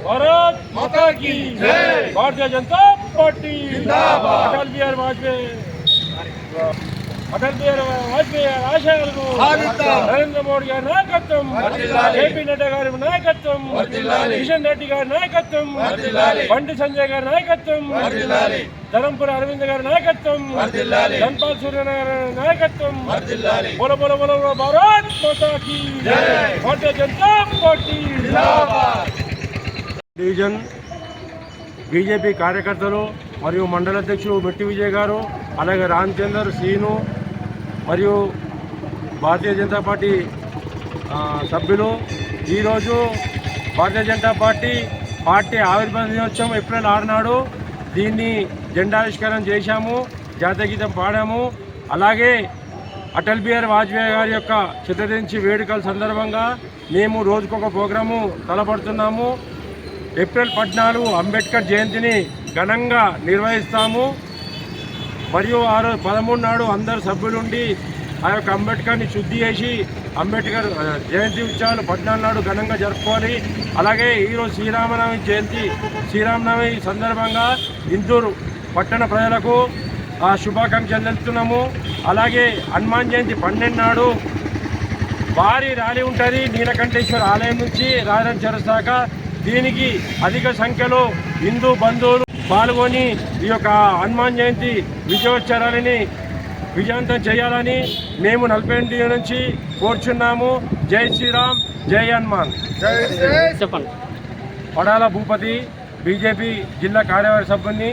भारत माता की जय। भारतीय जनता पार्टी जिंदाबाद। अटल बिहारी वाजपेयी ఆశయాలను నరేంద్ర మోడీ గారి నాయకత్వం, జేపీ నడ్డా గారి నాయకత్వం, కిషన్ రెడ్డి గారి నాయకత్వం, బండి సంజయ్ గారి నాయకత్వం, ధరంపుర అరవింద్ గారి నాయకత్వం, ధన్పాల్ సూర్య గారి నాయకత్వం, బోల బోల బోల భారత్ మాతా కీ జై। Bharatiya Janata party division BJP కార్యకర్తలు మరియు మండల అధ్యక్షులు మెట్టి విజయ్ గారు, అలాగే రామచందర్, శ్రీను మరియు భారతీయ జనతా పార్టీ సభ్యులు ఈరోజు భారతీయ జనతా పార్టీ ఆవిర్భావ దినోత్సవం ఏప్రిల్ 6 నాడు దీన్ని జెండావిష్కరణ చేశాము, జాతీయ గీతం పాడాము. అలాగే అటల్ బిహారీ వాజ్పేయి గారి యొక్క శతజయంతి వేడుకల సందర్భంగా మేము రోజుకొక ప్రోగ్రాము తలపడుతున్నాము. ఏప్రిల్ 14 అంబేద్కర్ జయంతిని ఘనంగా నిర్వహిస్తాము. మరియు ఆ రోజు 13 నాడు అందరు సభ్యులుండి ఆ యొక్క అంబేద్కర్ని శుద్ధి చేసి అంబేద్కర్ జయంతి ఉత్సవాలు 14 నాడు ఘనంగా జరుపుకోవాలి. అలాగే ఈరోజు శ్రీరామనవమి సందర్భంగా ఇందూరు పట్టణ ప్రజలకు శుభాకాంక్షలు తెలుపుతున్నాము. అలాగే హనుమాన్ జయంతి 12 నాడు భారీ ర్యాలీ ఉంటుంది నీలకంఠేశ్వర ఆలయం నుంచి రాజధాని చౌరస్తా. దీనికి అధిక సంఖ్యలో హిందూ బంధువులు పాల్గొని ఈ యొక్క హనుమాన్ జయంతి విజయోత్సవాలని విజయవంతం చేయాలని మేము 48 నుంచి కోరుచున్నాము. జై శ్రీరామ్, జై హనుమాన్. చెప్పండి. పడాల భూపతి, బీజేపీ జిల్లా కార్యవర్గ సభ్యుని.